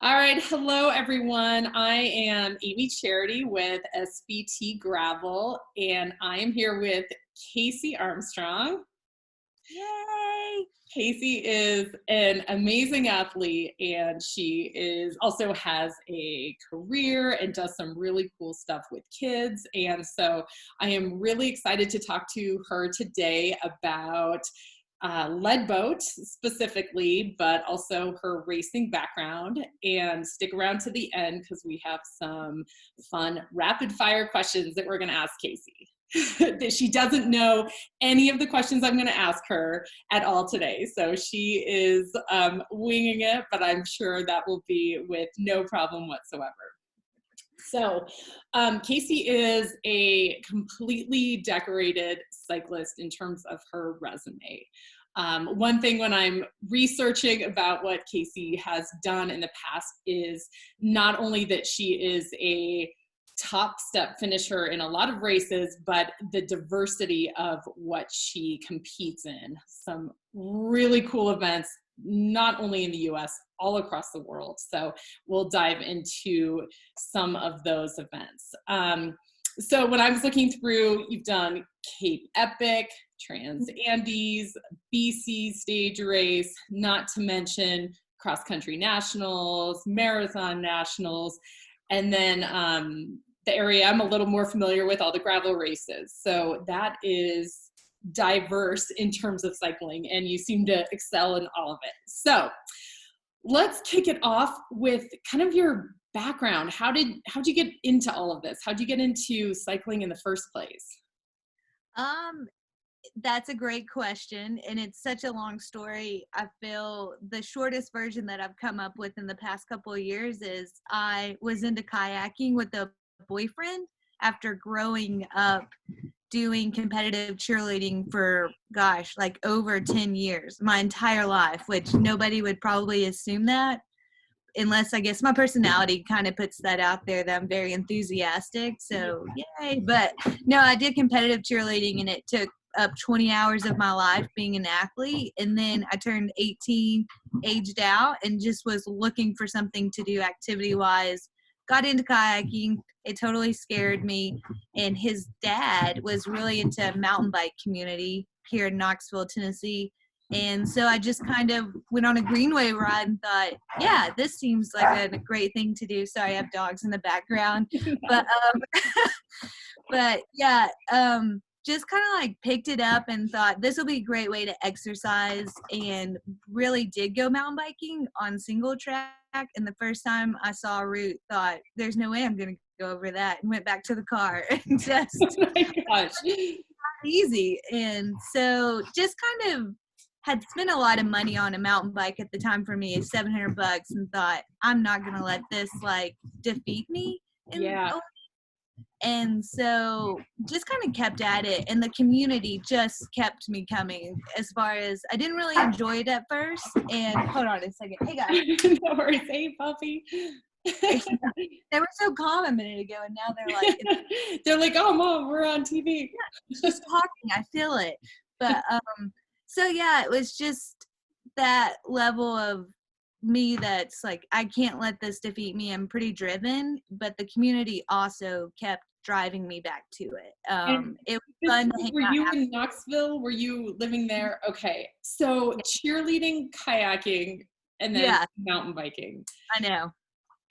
All right, hello everyone. I am Amy Charity with SBT Gravel, and I am here with Kaysee Armstrong. Yay! Kaysee is an amazing athlete, and she is also has a career and does some really cool stuff with kids. And so I am really excited to talk to her today about LeadBoat specifically, but also her racing background. And stick around to the end because we have some fun rapid fire questions that we're going to ask Kaysee. That she doesn't know any of the questions I'm going to ask her at all today. So she is winging it, but I'm sure that will be with no problem whatsoever. So Kaysee is a completely decorated cyclist in terms of her resume. One thing when I'm researching about what Kaysee has done in the past is not only that she is a top step finisher in a lot of races, but the diversity of what she competes in. Some really cool events, not only in the US, all across the world. So we'll dive into some of those events. So when I was looking through, you've done Cape Epic, Trans Andes, BC stage race, not to mention cross country nationals, marathon nationals, and then the area I'm a little more familiar with, all the gravel races. So that is diverse in terms of cycling, and you seem to excel in all of it. So let's kick it off with kind of your background. How'd you get into all of this? How'd you get into cycling in the first place? Um, that's a great question, and it's such a long story. I feel the shortest version that I've come up with in the past couple of years is I was into kayaking with a boyfriend after growing up doing competitive cheerleading for, gosh, like over 10 years, my entire life, which nobody would probably assume that. Unless I guess my personality kind of puts that out there that I'm very enthusiastic. So yay. But no, I did competitive cheerleading and it took up 20 hours of my life being an athlete. And then I turned 18, aged out, and just was looking for something to do activity wise. Got into kayaking. It totally scared me. And his dad was really into mountain bike community here in Knoxville, Tennessee. And so I just kind of went on a greenway ride and thought, yeah, this seems like a great thing to do. Sorry, I have dogs in the background. But but yeah, just kind of like picked it up and thought this will be a great way to exercise, and really did go mountain biking on single track. And the first time I saw a route, thought there's no way I'm going to go over that, and went back to the car and just Oh my gosh. easy. And so just kind of had spent a lot of money on a mountain bike at the time. For me, $700, and thought I'm not gonna let this like defeat me. Yeah. And so just kind of kept at it, and the community just kept me coming. As far as I didn't really enjoy it at first, and hold on a second, hey guys. No worries. Hey, puppy. They were so calm a minute ago, and now they're like, They're like, oh, mom, we're on TV. she's talking, I feel it. But so yeah, it was just that level of me that's like, I can't let this defeat me. I'm pretty driven, but the community also kept driving me back to it. And It was fun to hang were out you after. in Knoxville? Were you living there? Okay. So cheerleading, kayaking, and then Yeah, mountain biking. I know.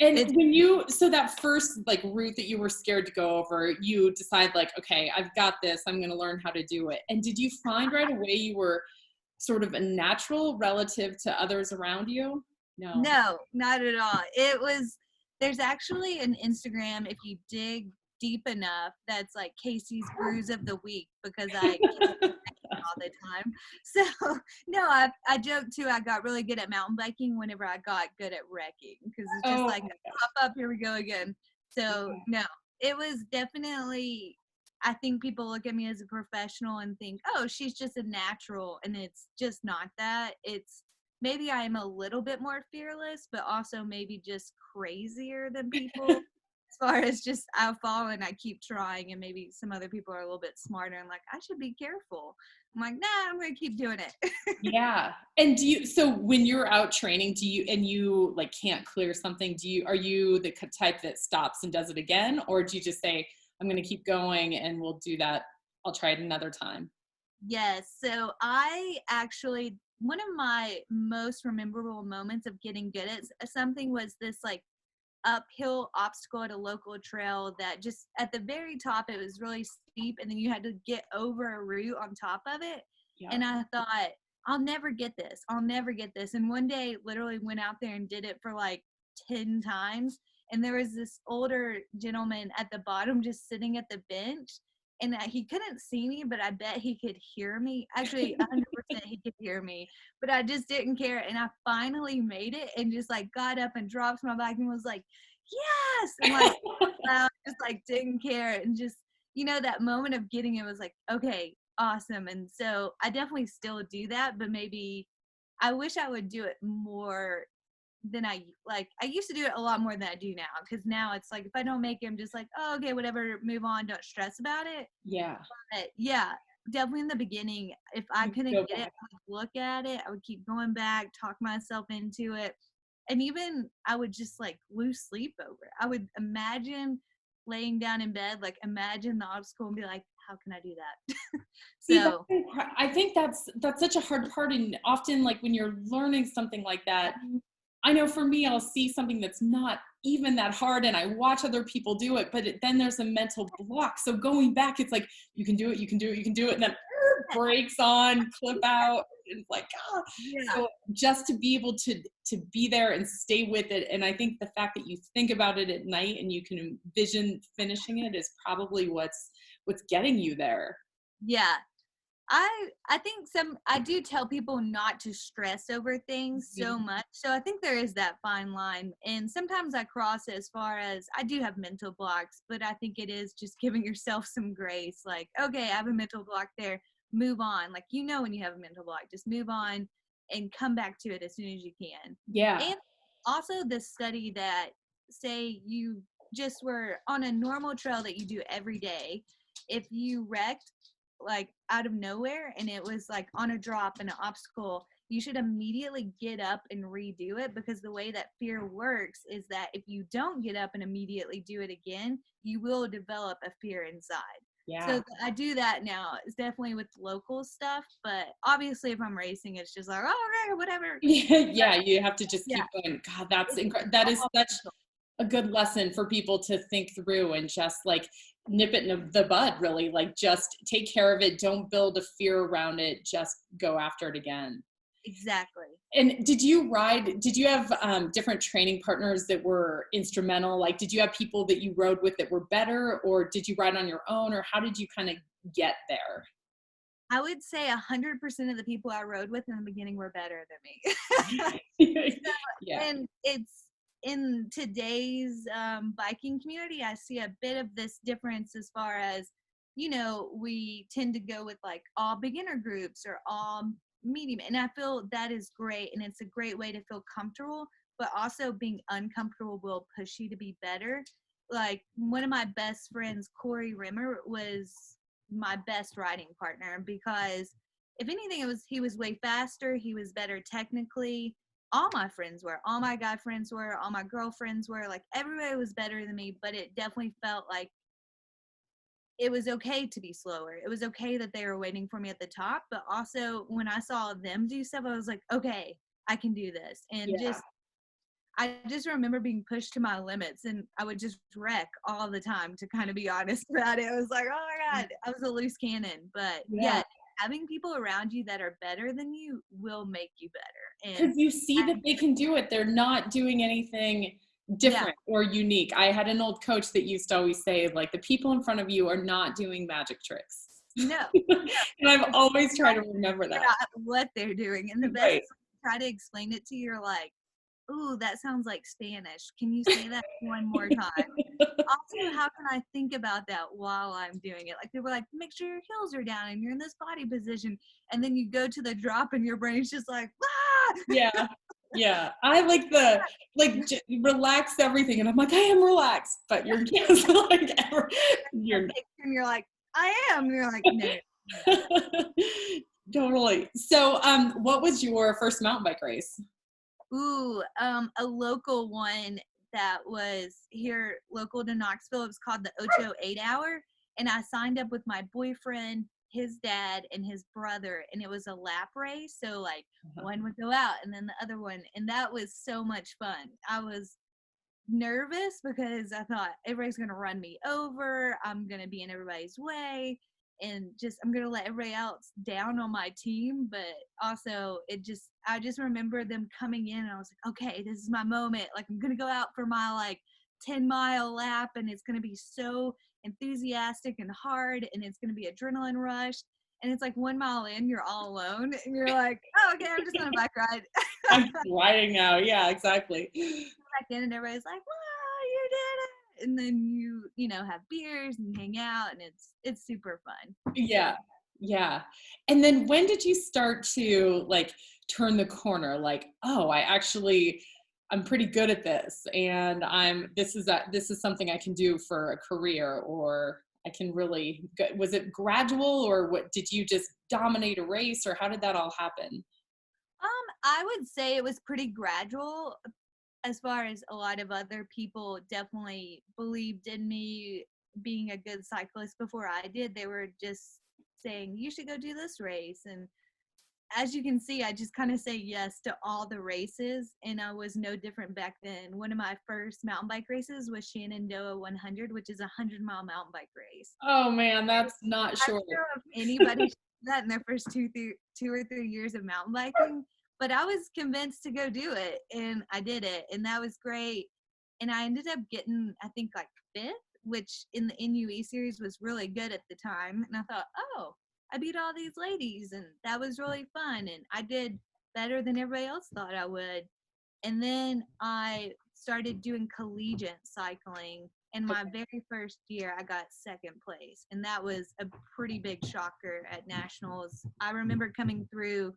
And It's so that first like route that you were scared to go over, you decide like, okay, I've got this, I'm going to learn how to do it. And did you find right away you were sort of a natural relative to others around you? No. no, not at all. It was, there's actually an Instagram, if you dig deep enough, that's like Casey's Brews of the Week, because I all the time. So no, I joke too. I got really good at mountain biking whenever I got good at wrecking, because it's just Oh like my gosh. pop up, here we go again. So no, it was definitely. I think people look at me as a professional and think, oh, she's just a natural, and it's just not that. It's maybe I am a little bit more fearless, but also maybe just crazier than people. as far as just I'll fall and I keep trying, and maybe some other people are a little bit smarter and like, I should be careful. I'm like, nah, I'm gonna keep doing it. Yeah. And so when you're out training, and you like can't clear something, are you the type that stops and does it again? Or do you just say, I'm going to keep going and we'll do that. I'll try it another time. Yes. So I actually, one of my most memorable moments of getting good at something was this like uphill obstacle at a local trail that just at the very top, it was really steep. And then you had to get over a root on top of it. Yeah. And I thought, I'll never get this. I'll never get this. And one day literally went out there and did it for like 10 times. And there was this older gentleman at the bottom just sitting at the bench. And he couldn't see me, but I bet he could hear me. Actually, 100% he could hear me. But I just didn't care. And I finally made it and just like got up and dropped my bike and was like, yes. And like, I just like didn't care. And just, that moment of getting it was like, okay, awesome. And so I definitely still do that, but maybe I wish I would do it more than I used to do it a lot more than I do now. Cause now it's like, if I don't make it, I'm just like, oh, okay, whatever, move on. Don't stress about it. Yeah. But yeah, definitely in the beginning, if I couldn't get it, I would look at it. I would keep going back, talk myself into it. And even I would just like lose sleep over it. I would imagine laying down in bed, like imagine the obstacle and be like, how can I do that? So I think that's such a hard part. And often like when you're learning something like that, I know for me, I'll see something that's not even that hard and I watch other people do it, but then there's a mental block. So going back, it's like, you can do it, you can do it, you can do it. And then breaks on, clip out. It's like, ah. yeah. So just to be able to be there and stay with it. And I think the fact that you think about it at night and you can envision finishing it is probably what's getting you there. Yeah. I think I do tell people not to stress over things so much. So I think there is that fine line. And sometimes I cross it as far as I do have mental blocks, but I think it is just giving yourself some grace. Like, okay, I have a mental block there. Move on. Like, when you have a mental block, just move on and come back to it as soon as you can. Yeah. And also the study that say you just were on a normal trail that you do every day. If you wrecked like out of nowhere and it was like on a drop and an obstacle, you should immediately get up and redo it, because the way that fear works is that if you don't get up and immediately do it again, you will develop a fear inside. Yeah. So I do that now. It's definitely with local stuff, but obviously if I'm racing, it's just like, oh, okay, whatever. Yeah, you have to just keep going. God, that's incredible. That is such a good lesson for people to think through and just like nip it in the bud, really. Like just take care of it. Don't build a fear around it. Just go after it again. Exactly. And did you have different training partners that were instrumental? Like, did you have people that you rode with that were better, or did you ride on your own, or how did you kind of get there? I would say 100% of the people I rode with in the beginning were better than me. Yeah. And it's in today's biking community, I see a bit of this difference as far as, we tend to go with like all beginner groups or all medium. And I feel that is great. And it's a great way to feel comfortable, but also being uncomfortable will push you to be better. Like one of my best friends, Corey Rimmer, was my best riding partner, because if anything, he was way faster. He was better technically. All my friends were, all my guy friends were, all my girlfriends were, like everybody was better than me, but it definitely felt like it was okay to be slower. It was okay that they were waiting for me at the top, but also when I saw them do stuff, I was like, okay, I can do this. And I just remember being pushed to my limits, and I would just wreck all the time, to kind of be honest about it. I was like, oh my God, I was a loose cannon. But yeah, having people around you that are better than you will make you better. Because you see that they can do it. They're not doing anything different or unique. I had an old coach that used to always say, like, the people in front of you are not doing magic tricks. No. And I've always tried to remember that. What they're doing. And the best is try to explain it to you, you're like, ooh, that sounds like Spanish. Can you say that one more time? Also, how can I think about that while I'm doing it? Like, people are like, make sure your heels are down and you're in this body position. And then you go to the drop and your brain's just like, ah! Yeah. Yeah, I like the relax everything, and I'm like, I am relaxed, but you're just like A you're picture and you're like, I am. And you're like, no, no. totally. So, what was your first mountain bike race? Ooh, a local one that was here, local to Knoxville. It was called the Ocho 8 Hour. And I signed up with my boyfriend, his dad, and his brother. And it was a lap race. So, like, Uh-huh. one would go out and then the other one. And that was so much fun. I was nervous because I thought everybody's going to run me over. I'm going to be in everybody's way. And just, I'm going to let everybody else down on my team. But also, I just remember them coming in and I was like, okay, this is my moment. Like, I'm going to go out for my like 10-mile lap and it's going to be so enthusiastic and hard and it's going to be adrenaline rush. And it's like 1 mile in, you're all alone and you're like, oh, okay, I'm just on a bike ride. I'm riding now. Yeah, exactly. Back in and everybody's like, wow, you did it. And then you know, have beers and hang out and it's super fun. So Yeah. Yeah. And then when did you start to like turn the corner? Like, oh, I'm pretty good at this and this is something I can do for a career or I can really was it gradual or what did you just dominate a race or how did that all happen? I would say it was pretty gradual as far as a lot of other people definitely believed in me being a good cyclist before I did. They were just saying, you should go do this race. And as you can see, I just kind of say yes to all the races, and I was no different back then. One of my first mountain bike races was Shenandoah 100, which is a 100-mile mountain bike race. Oh man, that's not I short. don't know if anybody should do that in their first 2 or 3 years of mountain biking, but I was convinced to go do it, and I did it, and that was great. And I ended up getting, I think, like fifth, which in the NUE series was really good at the time. And I thought, oh, I beat all these ladies, and that was really fun. And I did better than everybody else thought I would. And then I started doing collegiate cycling. And my very first year, I got second place. And that was a pretty big shocker at nationals. I remember coming through,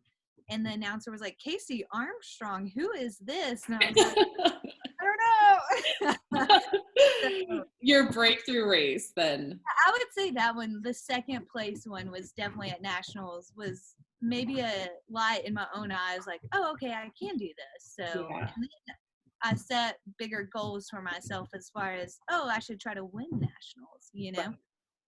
and the announcer was like, Kaysee Armstrong, who is this? And I was like, I don't know. So, Your breakthrough race then. I would say that one, the second place one, was definitely at nationals, was maybe a light in my own eyes, like, oh, okay, I can do this. So, Yeah. and then I set bigger goals for myself as far as, oh, I should try to win nationals, you know?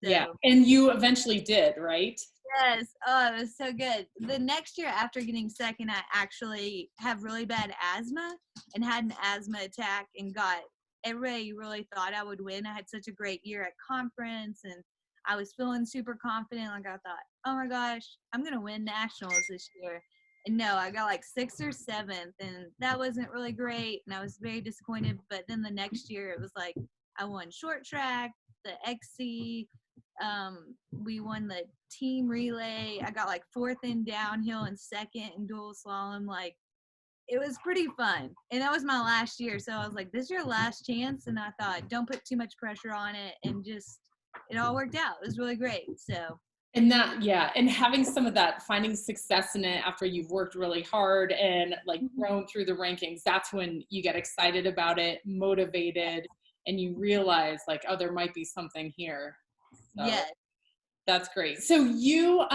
Yeah. So, And you eventually did, right? yes, oh, it was so good. The next year after getting second, I actually have really bad asthma and had an asthma attack and got, everybody really thought I would win. I had such a great year at conference and I was feeling super confident. Like I thought, oh my gosh, I'm going to win nationals this year. And no, I got like sixth or seventh and that wasn't really great. And I was very disappointed. But then the next year it was like, I won short track, the XC, we won the team relay. I got like fourth in downhill and second in dual slalom. Like it was pretty fun. And that was my last year. So I was like, this is your last chance. And I thought, don't put too much pressure on it. And just, it all worked out. It was really great. So, And that, yeah, and having some of that, finding success in it after you've worked really hard and like grown through the rankings, that's when you get excited about it, motivated, and you realize like, oh, there might be something here. So yes. that's great. So you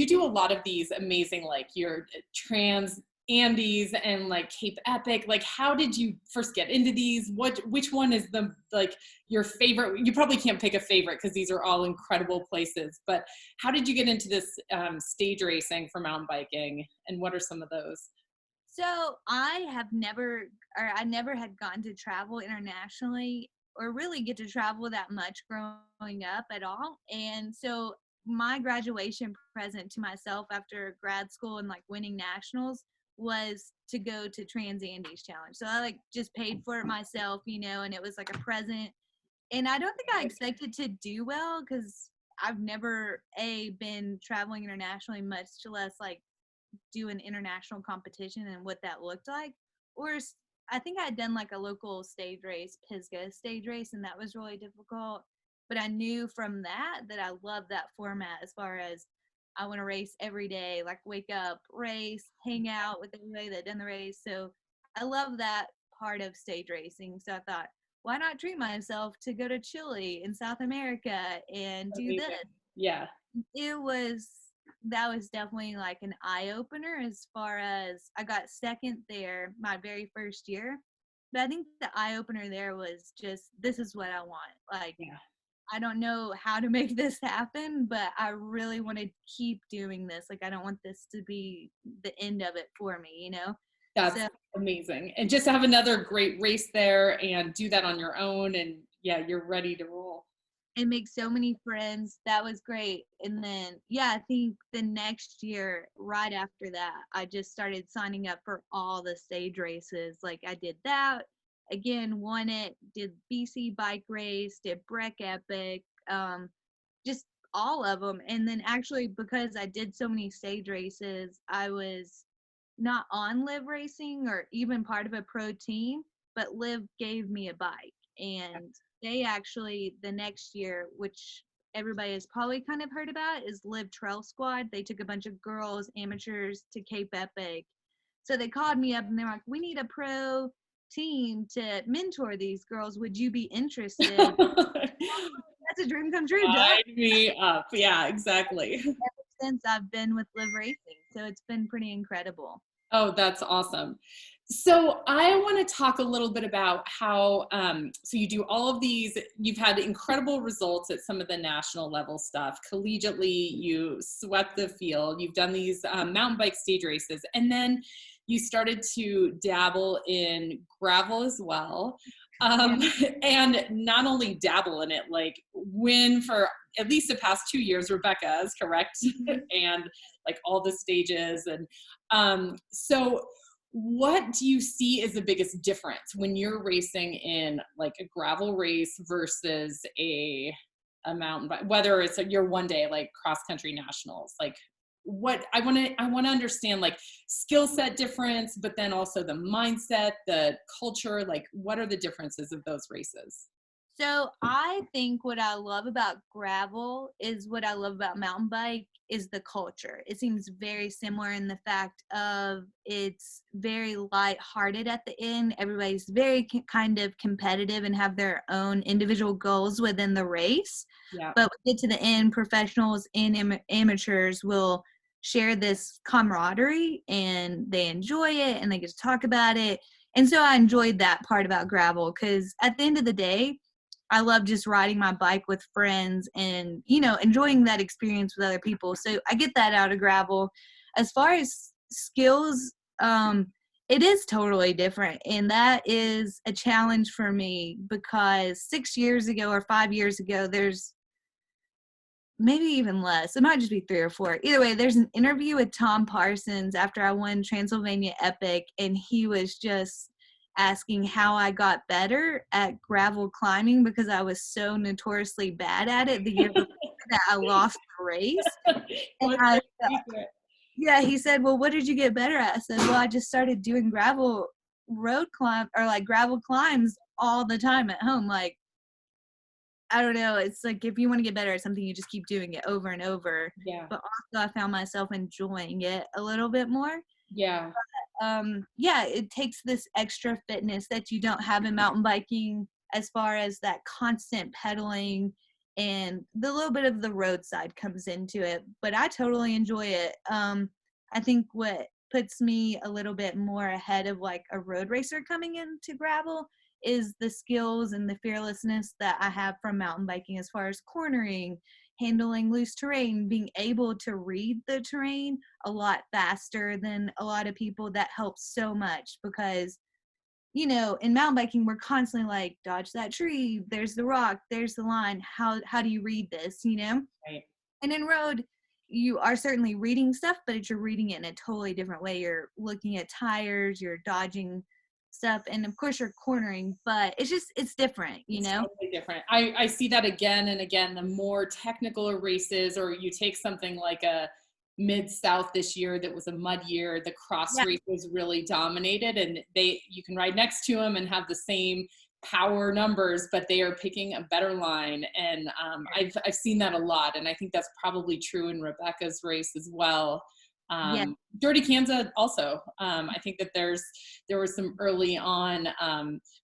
do a lot of these amazing like your trans Andes and like Cape Epic. Like how did you first get into these? Which one is the like your favorite? You probably can't pick a favorite because these are all incredible places. But how did you get into this stage racing for mountain biking? And what are some of those? So I never had gotten to travel internationally or really get to travel that much growing up at all. And so my graduation present to myself after grad school and like winning nationals was to go to Trans Andes Challenge. So I like just paid for it myself, you know, and it was like a present. And I don't think I expected to do well because I've never been traveling internationally, much less like do an international competition and what that looked like. I think I had done like a local stage race, Pisgah stage race, and that was really difficult. But I knew from that I love that format as far as I want to race every day, like wake up, race, hang out with everybody that done the race. So I love that part of stage racing. So I thought, why not treat myself to go to Chile in South America and do this? Amazing. Yeah. It was that was definitely like an eye opener as far as I got second there my very first year. But I think the eye opener there was just this is what I want. Like Yeah. I don't know how to make this happen, but I really want to keep doing this. Like I don't want this to be the end of it for me, you know? That's So amazing. And just to have another great race there and do that on your own, and yeah, you're ready to roll. and make so many friends. That was great. And then, yeah, I think the next year, right after that, I just started signing up for all the stage races. Like I did that again, won it, did BC bike race, did Breck Epic, just all of them. And then actually, because I did so many stage races, I was not on Live Racing or even part of a pro team, but Live gave me a bike. And they actually, the next year, which everybody has probably kind of heard about, is Live Trail Squad. They took a bunch of girls, amateurs to Cape Epic. So they called me up and they're like, we need a pro team to mentor these girls. Would you be interested? That's a dream come true, duh. Sign me up. Yeah, exactly. Ever since I've been with Live Racing. So it's been pretty incredible. Oh, that's awesome. So I want to talk a little bit about how, so you do all of these, you've had incredible results at some of the national level stuff. Collegiately, you swept the field. You've done these mountain bike stage races. And then you started to dabble in gravel as well. And not only dabble in it, like win for at least the past 2 years, Rebecca is correct, and like all the stages. And so what do you see as the biggest difference when you're racing in like a gravel race versus a mountain bike, whether it's your one day like cross country nationals? Like what I want to understand, like skill set difference, but then also the mindset, the culture, like what are the differences of those races? So I think what I love about gravel is what I love about mountain bike is the culture. It seems very similar in the fact of it's very light-hearted at the end. Everybody's very kind of competitive and have their own individual goals within the race. Yeah. But we get to the end, professionals and amateurs will share this camaraderie and they enjoy it and they get to talk about it. And so I enjoyed that part about gravel because at the end of the day, I love just riding my bike with friends and, you know, enjoying that experience with other people. So I get that out of gravel. As far as skills, it is totally different. And that is a challenge for me because 6 years ago or 5 years ago, there's maybe even less. It might just be 3 or 4. Either way, there's an interview with Tom Parsons after I won Transylvania Epic, and he was just asking how I got better at gravel climbing because I was so notoriously bad at it the year before that I lost the race. And What's I, the secret? yeah, he said, well, what did you get better at? I said, well, I just started doing gravel road climb or like gravel climbs all the time at home. Like, I don't know. It's like if you want to get better at something, you just keep doing it over and over. Yeah. But also, I found myself enjoying it a little bit more. Yeah. Yeah, it takes this extra fitness that you don't have in mountain biking as far as that constant pedaling and the little bit of the roadside comes into it. But I totally enjoy it. I think what puts me a little bit more ahead of like a road racer coming into gravel is the skills and the fearlessness that I have from mountain biking as far as cornering, handling loose terrain, being able to read the terrain a lot faster than a lot of people. That helps so much because, you know, in mountain biking, we're constantly like, dodge that tree, there's the rock, there's the line. How do you read this, you know? Right. And in road, you are certainly reading stuff, but you're reading it in a totally different way. You're looking at tires, you're dodging stuff, and of course you're cornering, but it's different, you It's know? totally different. I see that again and again. The more technical races, or you take something like a Mid-South this year that was a mud year, the cross Yeah. races really dominated, and you can ride next to them and have the same power numbers, but they are picking a better line. And I've seen that a lot, and I think that's probably true in Rebecca's race as well. Yeah. Dirty Kansas also. I think that there were some early on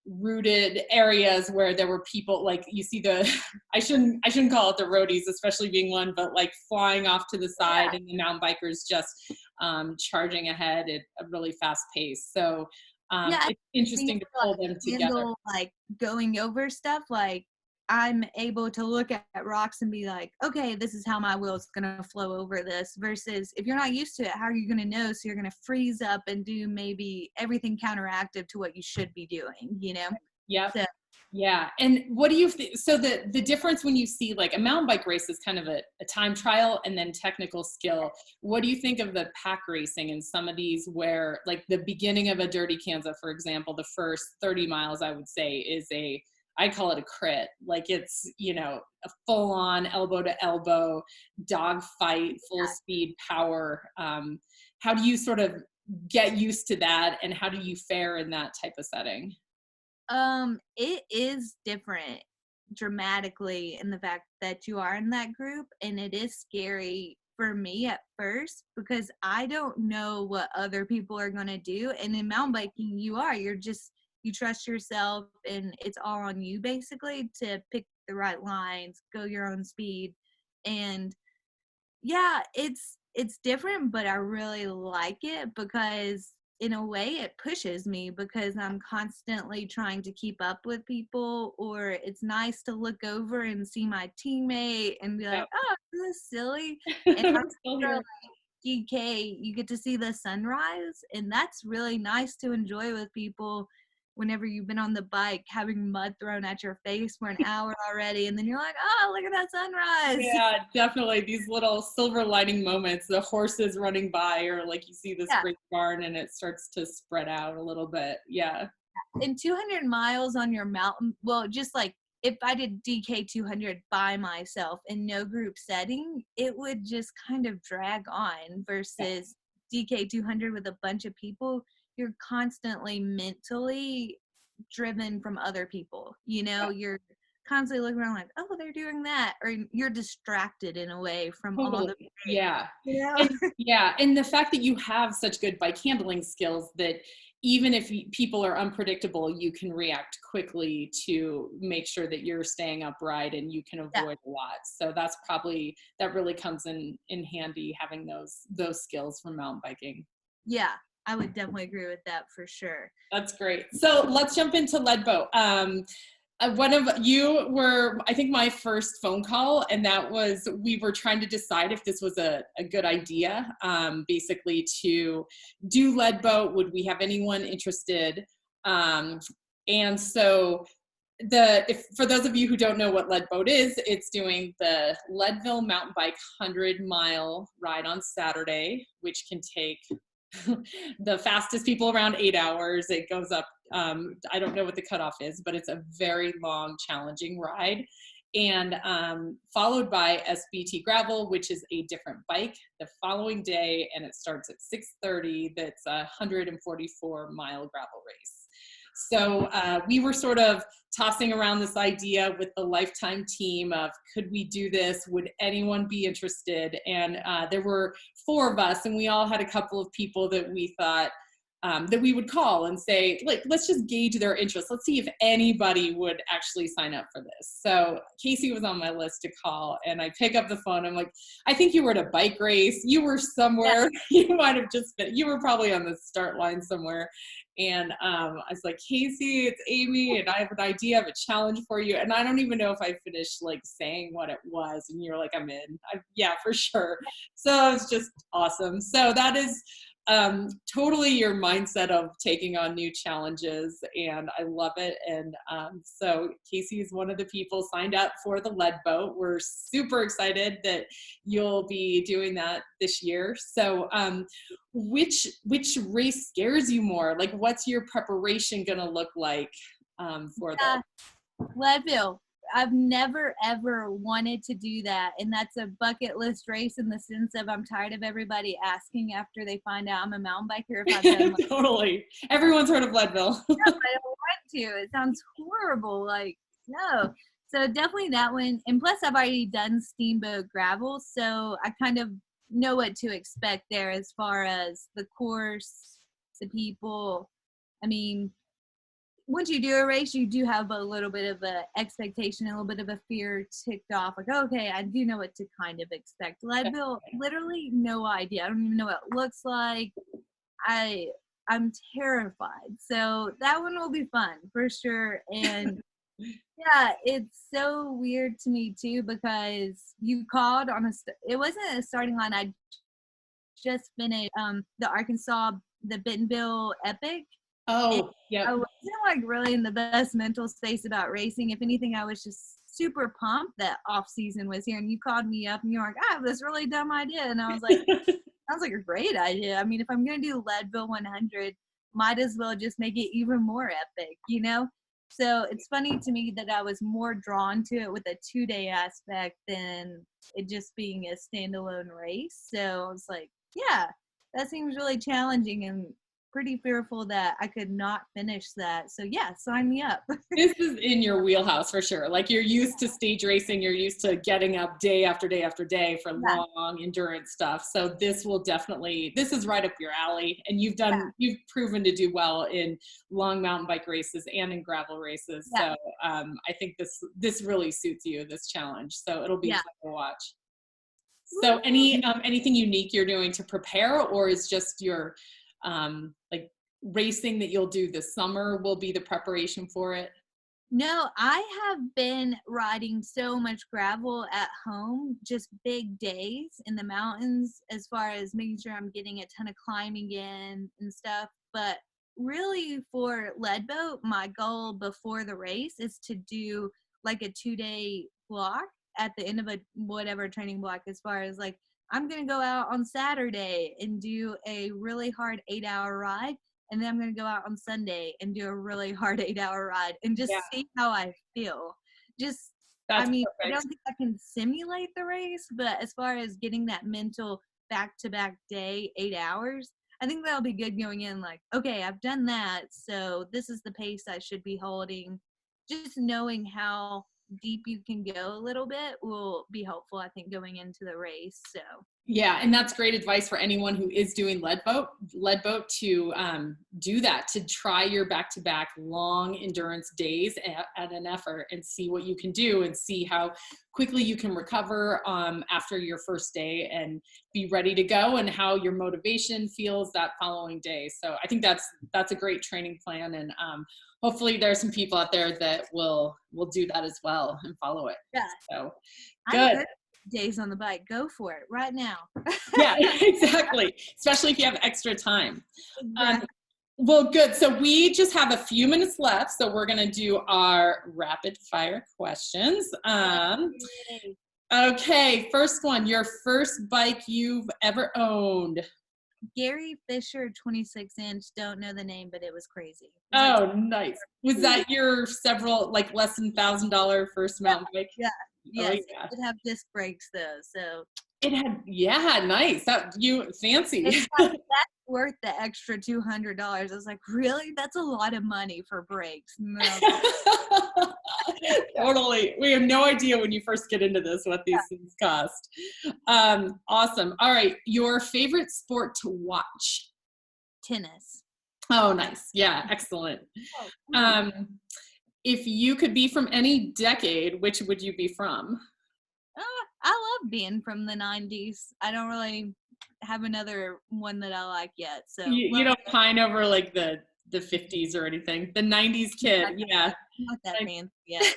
rooted areas where there were people, like you see the I shouldn't call it the roadies, especially being one, but like flying off to the side and the mountain bikers just charging ahead at a really fast pace. So Yeah, it's being interesting to able pull to them together. handle, like, going over stuff, like, I'm able to look at rocks and be like, "Okay, this is how my wheel's gonna flow over this," versus if you're not used to it, how are you gonna know? So you're gonna freeze up and do maybe everything counteractive to what you should be doing, you know? Yep. So, Yeah. And what do you think? So the difference when you see like a mountain bike race is kind of a time trial and then technical skill. What do you think of the pack racing and some of these where like the beginning of a Dirty Kansas, for example, the first 30 miles, I would say is I call it a crit. Like it's, you know, a full on elbow to elbow dog fight, full speed power. How do you sort of get used to that and how do you fare in that type of setting? it is different dramatically in the fact that you are in that group, and it is scary for me at first because I don't know what other people are gonna do. And in mountain biking, you trust yourself, and it's all on you basically to pick the right lines, go your own speed, and yeah, it's different, but I really like it because in a way it pushes me because I'm constantly trying to keep up with people, or it's nice to look over and see my teammate and be Yeah. like, "Oh, this is silly." And We're still after here. like DK, you get to see the sunrise, and that's really nice to enjoy with people whenever you've been on the bike having mud thrown at your face for an hour already, and then you're like, "Oh, look at that sunrise." Yeah, definitely. These little silver lining moments, the horses running by, or like you see this Yeah. great barn and it starts to spread out a little bit. Yeah. In 200 miles on your mountain, well, just like if I did DK 200 by myself in no group setting, it would just kind of drag on versus DK 200 with a bunch of people. You're constantly mentally driven from other people. You know, Yeah, you're constantly looking around like, oh, they're doing that, or you're distracted in a way from all the, totally. Yeah. you know? And yeah, and the fact that you have such good bike handling skills that even if people are unpredictable, you can react quickly to make sure that you're staying upright and you can Yeah. avoid a lot. So that's probably that really comes in handy having those skills from mountain biking. Yeah, I would definitely agree with that for sure. That's great. So let's jump into LeadBoat. One of you were, I think, my first phone call, and that was we were trying to decide if this was a good idea, basically to do LeadBoat. Would we have anyone interested? And so if for those of you who don't know what LeadBoat is, it's doing the Leadville mountain bike 100-mile ride on Saturday, which can take the fastest people around 8 hours. It goes up, I don't know what the cutoff is, but it's a very long, challenging ride. And followed by SBT Gravel, which is a different bike the following day, and it starts at 6:30. That's a 144-mile gravel race. So we were sort of tossing around this idea with the Lifetime team of could we do this? Would anyone be interested? And there were 4 of us, and we all had a couple of people that we thought that we would call and say, like, let's just gauge their interest. Let's see if anybody would actually sign up for this. So Kaysee was on my list to call, and I pick up the phone. I'm like, I think you were at a bike race. You were somewhere. You might have just been, you were probably on the start line somewhere. And I was like, Kaysee, it's Amy, and I have an idea, I have a challenge for you. And I don't even know if I finished like saying what it was. And you're like, I'm in. Yeah, for sure. So it's just awesome. So that is totally your mindset of taking on new challenges, and I love it. And so Kaysee is one of the people signed up for the LeadBoat. We're super excited that you'll be doing that this year. So which race scares you more? Like, what's your preparation gonna look like for this? Leadville. I've never ever wanted to do that, and that's a bucket list race in the sense of I'm tired of everybody asking after they find out I'm a mountain biker if I've done like, Totally. Everyone's heard of Leadville. no, I don't want to. It sounds horrible. Like, no. So definitely that one. And plus I've already done Steamboat Gravel, so I kind of know what to expect there as far as the course, the people. I mean, once you do a race, you do have a little bit of a expectation, a little bit of a fear ticked off. Like, okay, I do know what to kind of expect. Leadville, literally no idea. I don't even know what it looks like. I'm terrified. So that one will be fun for sure. And yeah, it's so weird to me too, because you called on it wasn't a starting line. I just finished the Arkansas, the Bentonville Epic. And Oh, yep. I wasn't like really in the best mental space about racing. If anything, I was just super pumped that off season was here. And you called me up and you were like, I have this really dumb idea. And I was like, sounds like a great idea. I mean, if I'm going to do Leadville 100, might as well just make it even more epic, you know? So it's funny to me that I was more drawn to it with a 2-day aspect than it just being a standalone race. So I was like, yeah, that seems really challenging and pretty fearful that I could not finish that. So yeah, sign me up. This is in your wheelhouse for sure. Like, you're used to stage racing, you're used to getting up day after day after day for Yeah. long endurance stuff. So this is right up your alley. And you've proven to do well in long mountain bike races and in gravel races. Yeah. So I think this really suits you, this challenge. So it'll be fun to watch. So anything unique you're doing to prepare, or is just your like racing that you'll do this summer will be the preparation for it? No, I have been riding so much gravel at home, just big days in the mountains, as far as making sure I'm getting a ton of climbing in and stuff. But really for LeadBoat, my goal before the race is to do like a 2-day block at the end of a whatever training block, as far as like, I'm going to go out on Saturday and do a really hard 8-hour ride. And then I'm going to go out on Sunday and do a really hard 8-hour ride and just see how I feel. Just, That's I perfect. don't think I can simulate the race, but as far as getting that mental back-to-back day, 8 hours, I think that'll be good going in like, okay, I've done that, so this is the pace I should be holding. Just knowing how deep you can go a little bit will be helpful, I think, going into the race. So yeah, and that's great advice for anyone who is doing LeadBoat to do that, to try your back-to-back long endurance days at an effort and see what you can do and see how quickly you can recover after your first day and be ready to go, and how your motivation feels that following day. So I think that's a great training plan, and hopefully there's some people out there that will do that as well and follow it. yeah, So good. Days on the bike, go for it right now. Yeah, exactly, especially if you have extra time. Exactly. Well, good. So we just have a few minutes left, so we're going to do our rapid fire questions. Okay, first one, your first bike you've ever owned. Gary Fisher 26-inch, don't know the name, but it was crazy. Oh, nice. Was that your several, like, less than $1,000 first mountain bike? Yeah. Yes, Oh, yeah. it did have disc brakes though, so It had, yeah, nice. That you fancy. that's worth the extra $200. I was like, really? That's a lot of money for brakes. No. Totally. We have no idea when you first get into this what these things cost. Awesome. All right. Your favorite sport to watch? Tennis. Oh, nice. Yeah, excellent. If you could be from any decade, which would you be from? I love being from the 90s. I don't really have another one that I like yet. So You don't pine over like the 50s or anything. The 90s kid. Yeah. Not that fancy yet.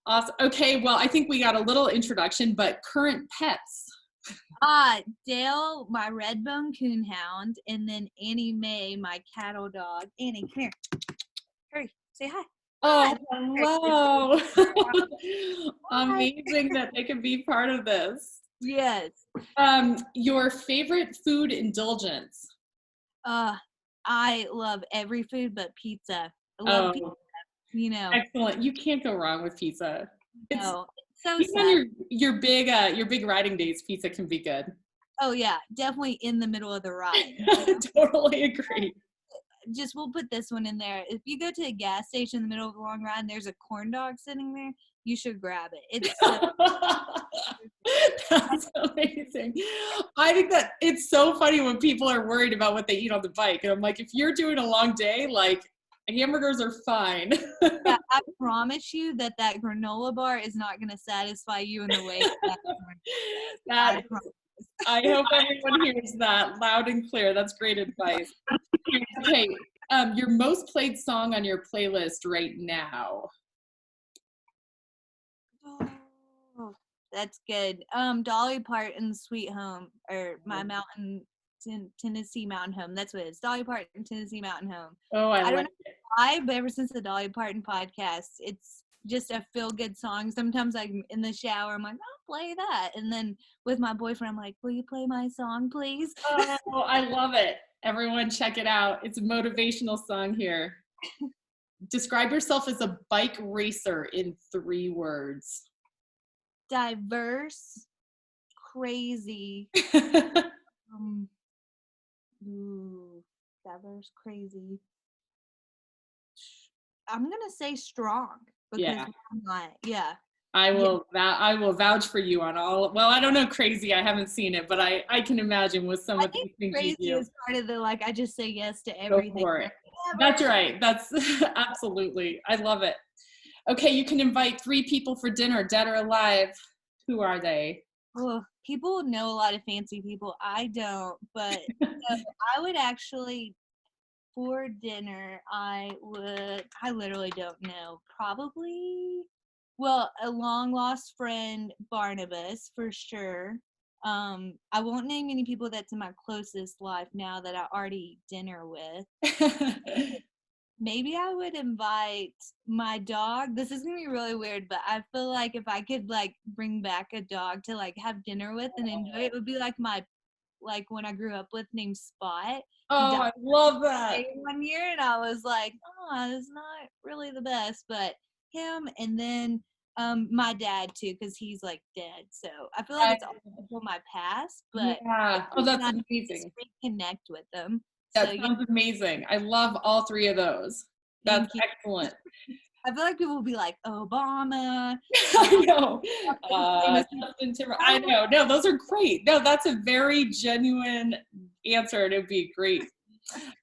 Awesome. Okay. Well, I think we got a little introduction, but current pets. Dale, my red-bone coonhound, and then Annie Mae, my cattle dog. Annie, come here. Hurry, say hi. Oh, hello. Amazing that they can be part of this. Yes. Your favorite food indulgence? I love every food but pizza. I love pizza, you know. Excellent. You can't go wrong with pizza. No, it's so even sad. on your big riding days, pizza can be good. Oh yeah, definitely in the middle of the ride. Totally agree. just we'll put this one in there. If you go to a gas station in the middle of a long ride and there's a corn dog sitting there, you should grab it. It's so That's amazing. I think that it's so funny when people are worried about what they eat on the bike. And I'm like, if you're doing a long day, like hamburgers are fine. yeah, I promise you that granola bar is not going to satisfy you in the way that That I hope everyone hears that loud and clear. That's great advice. Okay, your most played song on your playlist right now. Oh, that's good. Dolly Parton's Sweet Home, or My Mountain, Tennessee Mountain Home. That's what it is. Dolly Parton, Tennessee Mountain Home. Oh, I don't like know why, but ever since the Dolly Parton podcast, it's just a feel-good song. Sometimes I'm in the shower, I'm like, I'll play that. And then with my boyfriend, I'm like, will you play my song, please? Oh, I love it. Everyone check it out. It's a motivational song here. Describe yourself as a bike racer in 3 words. Diverse, crazy. Diverse, crazy. I'm gonna say strong because Yeah. I'm not. Yeah. I will vouch for you on all. Well, I don't know crazy. I haven't seen it, but I can imagine with some of these things crazy you do. is part of the like. I just say yes to Go everything. for it. That's right. That's absolutely. I love it. Okay, you can invite 3 people for dinner, dead or alive. Who are they? Oh, people know a lot of fancy people. I don't, but I would actually, for dinner, I literally don't know. Probably, well, a long lost friend, Barnabas, for sure. I won't name any people that's in my closest life now that I already eat dinner with. Maybe I would invite my dog. This is gonna be really weird, but I feel like if I could like bring back a dog to like have dinner with and enjoy it, would be like my when I grew up with named Spot. Oh, I love that. One year and I was like, oh, it's not really the best, but him and then my dad too, because he's like dead. So I feel like it's all from my past, but yeah. Oh, that's amazing. Connect with them. That sounds amazing. I love all 3 of those. That's excellent. I feel like people will be like Obama. I know. Justin Timberlake. I know. No, those are great. No, that's a very genuine answer, and it'd be great.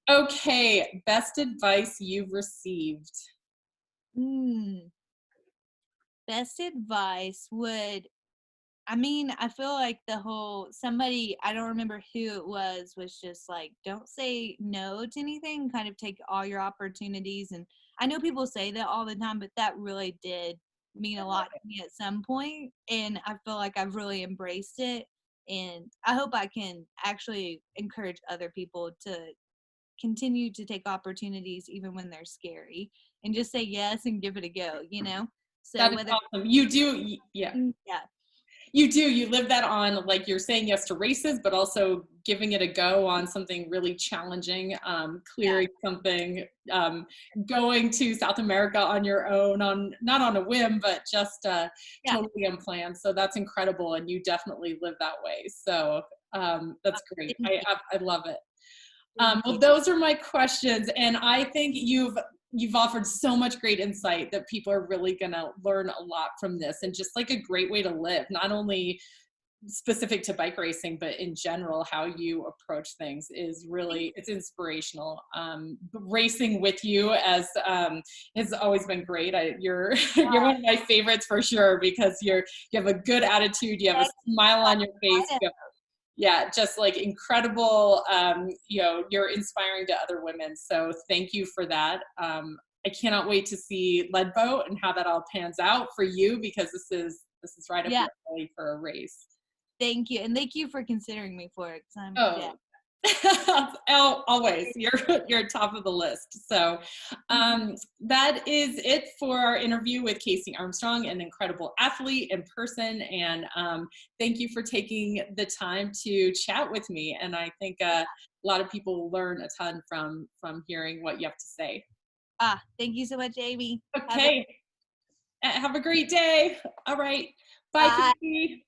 Okay, best advice you've received. Best advice would, I feel like somebody, I don't remember who it was just like, don't say no to anything, kind of take all your opportunities. And I know people say that all the time, but that really did mean a lot to me at some point. And I feel like I've really embraced it. And I hope I can actually encourage other people to continue to take opportunities even when they're scary and just say yes and give it a go, So that is awesome. You do, yeah. You do. You live that on, like you're saying yes to races, but also giving it a go on something really challenging, clearing something, going to South America on your own, not on a whim, but just totally unplanned. So that's incredible, and you definitely live that way. So that's great. I love it. Well, those are my questions, and I think you've offered so much great insight that people are really going to learn a lot from this, and just like a great way to live, not only specific to bike racing, but in general, how you approach things is really, it's inspirational. Racing with you has always been great. You're one of my favorites for sure, because you have a good attitude, you have a smile on your face. Yeah, just like incredible. You're inspiring to other women. So thank you for that. I cannot wait to see LeadBoat and how that all pans out for you, because this is right up your alley for a race. Thank you, and thank you for considering me for it. Always, you're top of the list. So that is it for our interview with Kaysee Armstrong, an incredible athlete in person, and thank you for taking the time to chat with me. And I think a lot of people will learn a ton from hearing what you have to say. Thank you so much, Amy. Okay, have a great day. All right, bye. Kaysee.